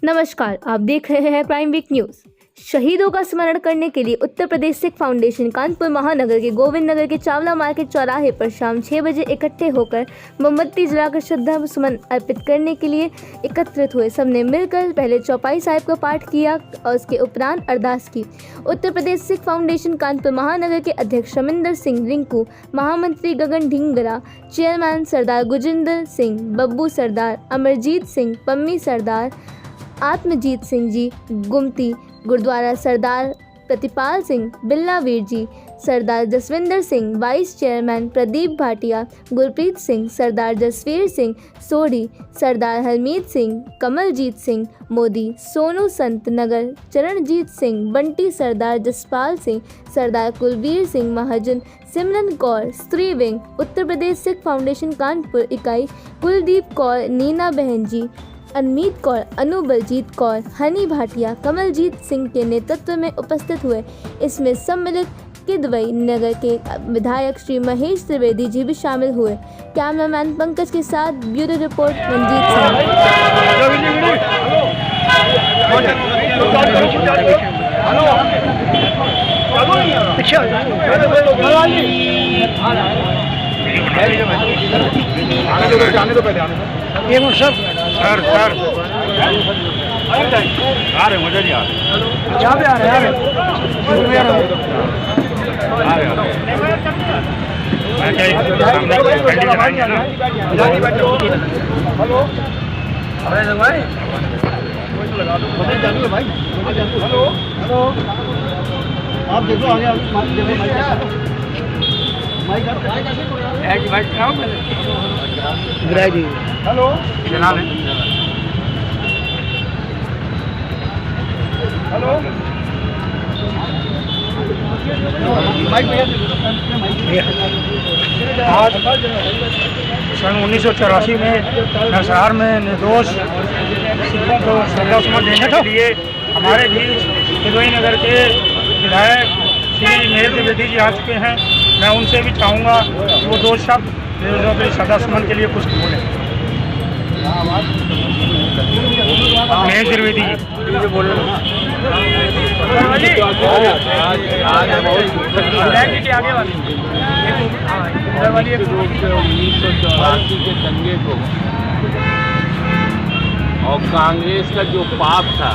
नमस्कार, आप देख रहे हैं प्राइम वीक न्यूज। शहीदों का स्मरण करने के लिए उत्तर प्रदेश सिख फाउंडेशन कानपुर महानगर के गोविंद नगर के चावला मार्केट चौराहे पर शाम 6 बजे इकट्ठे होकर मोमबत्ती जलाकर श्रद्धा सुमन अर्पित करने के लिए एकत्रित हुए। सबने मिलकर पहले चौपाई साहिब का पाठ किया और उसके उपरांत अरदास की। उत्तर प्रदेश सिख फाउंडेशन कानपुर महानगर के अध्यक्ष रमिंदर सिंह रिंकू, महामंत्री गगन ढिंगरा, चेयरमैन सरदार गुजिंदर सिंह, बब्बू सरदार, अमरजीत सिंह, पम्मी सरदार, आत्मजीत सिंह जी गुमती, गुरुद्वारा सरदार प्रतिपाल सिंह, बिल्ला वीर जी, सरदार जसविंदर सिंह, वाइस चेयरमैन प्रदीप भाटिया, गुरप्रीत सिंह, सरदार जसवीर सिंह सोढ़ी, सरदार हरमीत सिंह, कमलजीत सिंह मोदी, सोनू संत नगर, चरणजीत सिंह बंटी, सरदार जसपाल सिंह, सरदार कुलबीर सिंह महाजन, सिमरन कौर स्त्री विंग, उत्तर प्रदेश सिख फाउंडेशन कानपुर इकाई, कुलदीप कौर, नीना बहन जी, अनमीत कौर, अनु बलजीत कौर, हनी भाटिया, कमलजीत सिंह के नेतृत्व में उपस्थित हुए। इसमें सम्मिलित किदवई नगर के विधायक श्री महेश त्रिवेदी जी भी शामिल हुए। कैमरामैन पंकज के साथ ब्यूरो रिपोर्ट रंजीत सर आ रहे मजा नहीं आ रहे यहाँ पे आ रहे हेलो आप देखो आगे हेलो हेलो आज सन 1984 में नरसंहार में निर्दोष सिखों को श्रद्धा सुमन देने के लिए हमारे बीच किदवई नगर के विधायक श्री महेश त्रिवेदी जी आ चुके हैं। मैं उनसे भी चाहूँगा कि वो दो शब्द श्रद्धा सुमन के लिए कुछ बोले। महेश त्रिवेदी जी बोले। के दंगे को और कांग्रेस का जो पाप था,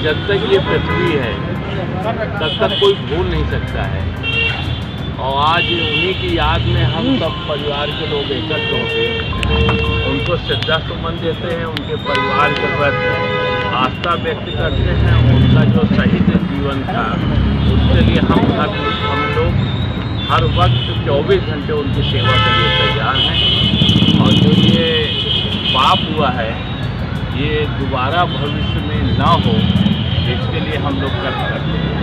जब तक ये पृथ्वी है तब तक कोई भूल नहीं सकता है। और आज उन्हीं की याद में हम सब परिवार के लोग एकत्र होकर उनको श्रद्धा सुमन देते हैं, उनके परिवार के प्रति आस्था व्यक्त करते हैं। उनका जो शहीद जीवन था उसके लिए हम लोग हर वक्त 24 घंटे उनकी सेवा के लिए तैयार हैं। और जो ये पाप हुआ है ये दोबारा भविष्य में ना हो, इसके लिए हम लोग कर्म करते हैं।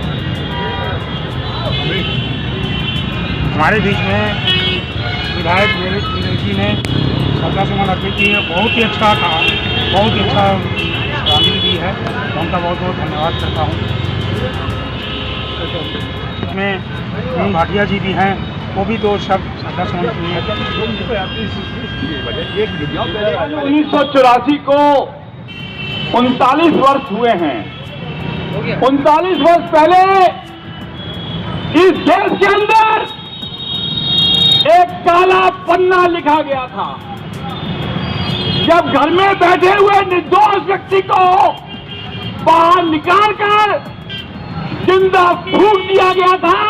हमारे बीच में विधायक महेश त्रिवेदी ने श्रद्धा सुमन अर्पित की है। बहुत ही अच्छा था, बहुत ही अच्छा श्रद्धांजलि दी है। उनका बहुत बहुत धन्यवाद करता हूँ। इसमें भाटिया जी भी हैं, वो भी दो शब्द श्रद्धा सुमन किए। 1984 को 39 वर्ष हुए हैं। 39 वर्ष पहले इस देश के अंदर एक काला पन्ना लिखा गया था। जब घर में बैठे हुए निर्दोष व्यक्ति को बाहर निकालकर जिंदा फूंक दिया गया था,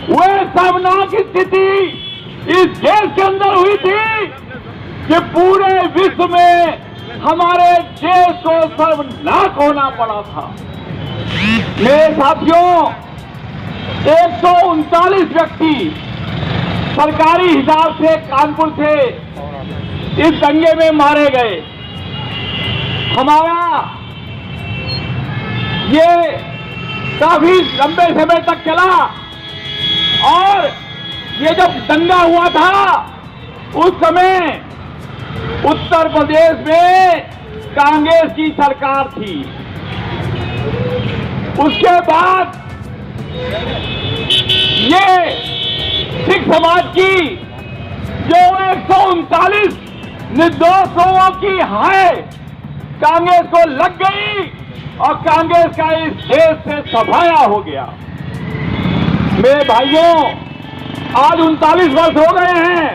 वह शर्मनाक स्थिति इस देश के अंदर हुई थी कि पूरे विश्व में हमारे देश को सर्वनाश होना पड़ा था। मेरे साथियों, 139 व्यक्ति सरकारी हिसाब से कानपुर से इस दंगे में मारे गए। हमारा ये काफी लंबे समय तक चला और ये जब दंगा हुआ था उस समय उत्तर प्रदेश में कांग्रेस की सरकार थी। उसके बाद ये सिख समाज की जो 139 निर्दोष लोगों की है, कांग्रेस को लग गई और कांग्रेस का इस देश से सफाया हो गया। मेरे भाइयों, आज 39 वर्ष हो गए हैं,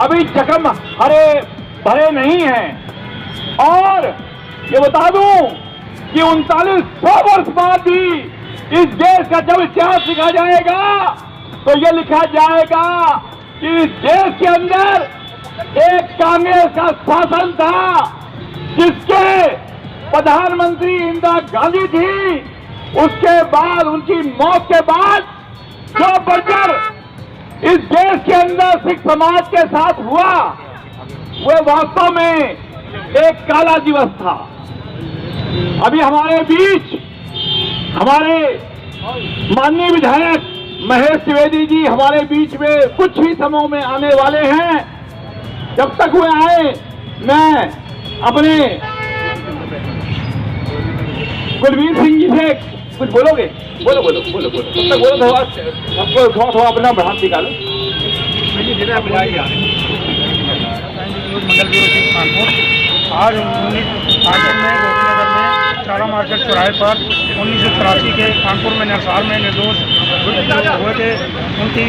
अभी जख्म हरे भरे नहीं हैं। और ये बता दूं कि 3900 वर्ष बाद भी इस देश का जब इतिहास लिखा जाएगा तो ये लिखा जाएगा कि इस देश के अंदर एक कांग्रेस का शासन था, जिसके प्रधानमंत्री इंदिरा गांधी थी। उसके बाद, उनकी मौत के बाद जो बंजर इस देश के अंदर सिख समाज के साथ हुआ, वह वास्तव में एक काला दिवस था। अभी हमारे बीच हमारे माननीय विधायक महेश त्रिवेदी जी हमारे बीच में कुछ ही समय में आने वाले हैं। जब तक वे आए, मैं अपने कुलवीर सिंह जी से कुछ बोलोगे? बोलो बोलो बोलो बोलो, तब तक बोलो, थोड़ा थोड़ा अपना भ्रांत निकालो। मंडल ब्यूरो चीफ कानपुर। आज कानपुर में गोविंदनगर में चारा मार्केट चौराहे पर 1984 के कानपुर में निरसार में निर्दोष हुए थे, उनकी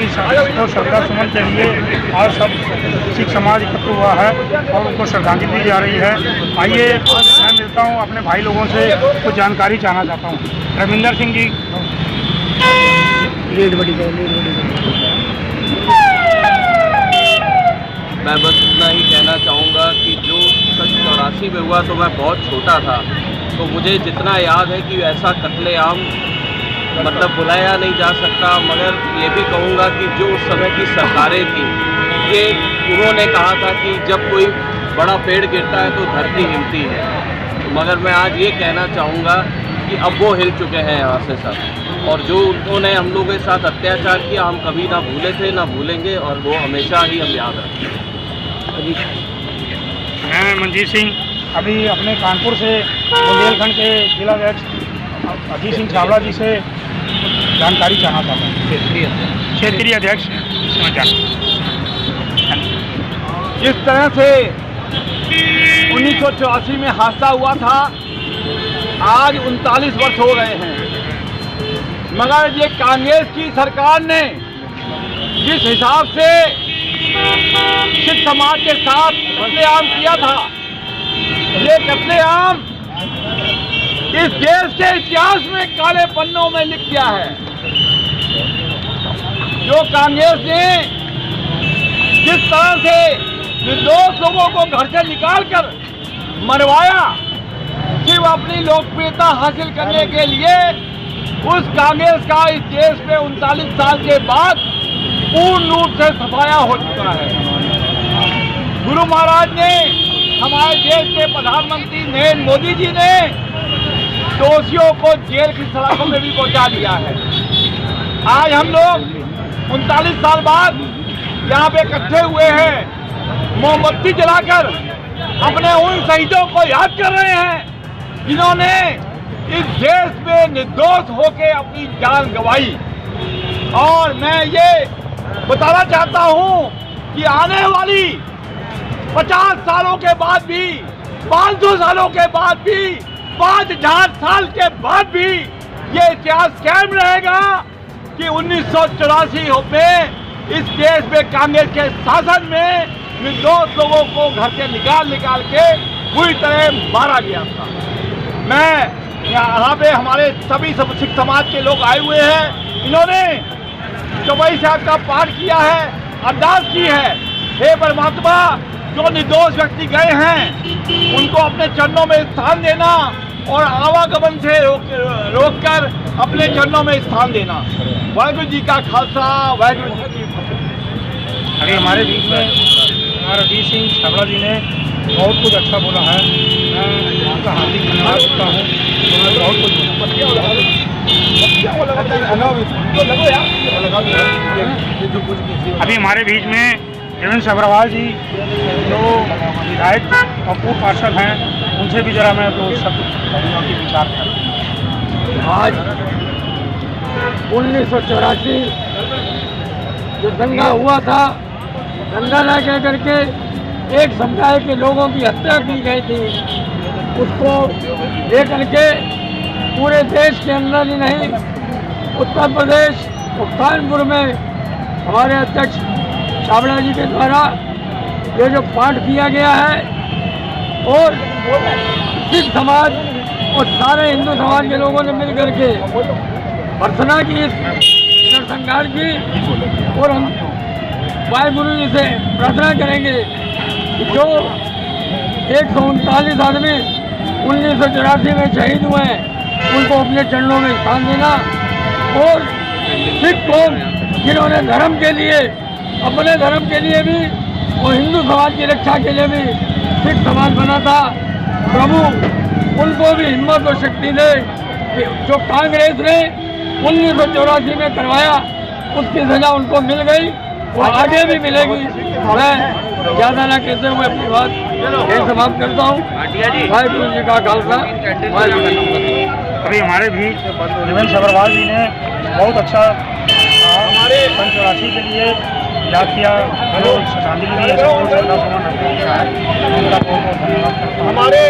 को श्रद्धा सुमन के लिए आज सब सिख समाज एकत्र हुआ है और उनको श्रद्धांजलि दी जा रही है। आइए मैं मिलता हूँ अपने भाई लोगों से, कुछ जानकारी चाहना चाहता हूँ। रविंदर सिंह जी। मैं बस इतना ही कहना चाहूँगा कि जो 84 में हुआ तो मैं बहुत छोटा था, तो मुझे जितना याद है कि ऐसा कत्लेआम मतलब बुलाया नहीं जा सकता। मगर ये भी कहूँगा कि जो उस समय की सरकारें थी, ये उन्होंने कहा था कि जब कोई बड़ा पेड़ गिरता है तो धरती हिलती है। तो मगर मैं आज ये कहना चाहूँगा कि अब वो हिल चुके हैं यहाँ से सब, और जो उन्होंने हम लोगों के साथ अत्याचार किया हम कभी ना भूले थे ना भूलेंगे, और वो हमेशा ही हम याद रखेंगे। मैं मंजीत सिंह अभी अपने कानपुर से बुंदेलखंड के जिला अध्यक्ष अजीत सिंह छावड़ा जी से जानकारी चाहना चाहता हूँ। क्षेत्रीय अध्यक्ष जिस तरह से 1984 में हादसा हुआ था, आज 39 वर्ष हो गए हैं, मगर ये कांग्रेस की सरकार ने जिस हिसाब से सिख समाज के साथ कत्लेआम किया था, ये कत्लेआम इस देश के इतिहास में काले पन्नों में लिख दिया है। जो कांग्रेस ने जिस तरह से निर्दोष लोगों को घर से निकालकर मरवाया सिर्फ अपनी लोकप्रियता हासिल करने के लिए, उस कांग्रेस का इस देश में 39 साल के बाद पूर्ण रूप से सफाया हो चुका है। गुरु महाराज ने, हमारे देश के प्रधानमंत्री नरेंद्र मोदी जी ने दोषियों को जेल की सलाखों में भी पहुंचा दिया है। आज हम लोग 39 साल बाद यहाँ पे इकट्ठे हुए हैं, मोमबत्ती जलाकर अपने उन शहीदों को याद कर रहे हैं जिन्होंने इस देश में निर्दोष होकर अपनी जान गंवाई। और मैं ये बताना चाहता हूँ कि आने वाली 50 सालों के बाद भी, 500 सालों के बाद भी, 5000 साल के बाद भी ये इतिहास कायम रहेगा कि 1984 में इस देश में कांग्रेस के शासन में निर्दोष लोगों को घर से निकाल के पूरी तरह मारा गया था। मैं यहाँ पे हमारे सभी सिख समाज के लोग आए हुए हैं, इन्होंने चौपाई साहब का पाठ किया है, अरदास की है, हे परमात्मा जो निर्दोष व्यक्ति गए हैं उनको अपने चरणों में स्थान देना और आवागमन से रोककर अपने चरणों में स्थान देना। वाहिगुरु जी का खालसा, वाहिगुरु जी की फतेह। अभी हमारे बीच में हमारे अजीत सिंह छावड़ा जी ने बहुत कुछ अच्छा बोला है, मैं उनका हार्दिक धन्यवाद करता हूँ। उन्होंने बहुत कुछ। अभी हमारे बीच में देवेंद्र सभरवाल जी जो विधायक और पूर्व पार्षद हैं, उनसे भी जरा मैं तो सब के विचार करूँ। आज 1984 जो दंगा हुआ था, दंगा ना कह करके एक समुदाय के लोगों की हत्या की गई थी, उसको लेकर के पूरे देश के अंदर ही नहीं, उत्तर प्रदेश और कानपुर में हमारे अध्यक्ष छाबड़ा जी के द्वारा ये जो पाठ किया गया है, और सिख समाज और सारे हिंदू समाज के लोगों ने मिल करके प्रार्थना की, नरसंहार की, और हम वाहिगुरु जी से प्रार्थना करेंगे कि जो 139 आदमी 1984 में शहीद हुए हैं उनको अपने चरणों में स्थान देना, और सिख कौम जिन्होंने धर्म के लिए, अपने धर्म के लिए भी और हिंदू समाज की रक्षा के लिए भी सिख समाज बना था, प्रभु उनको भी हिम्मत और शक्ति दे कि जो कांग्रेस ने 1984 में करवाया उसकी सजा उनको मिल गई, वो आगे भी मिलेगी। मैं ज़्यादा ना कहते हुए अपनी बात यही समाप्त करता हूँ। वाहिगुरु जी का खालसा, वाहिगुरु जी की फतेह। अभी हमारे भी देवेंद्र सगरवाल जी ने बहुत अच्छा हमारे 84 के लिए याद किया, जो श्रद्धांजलि दी है, सबको श्रद्धा सुमन अर्पित किया है। उनका बहुत बहुत धन्यवाद करता हूं। हमारे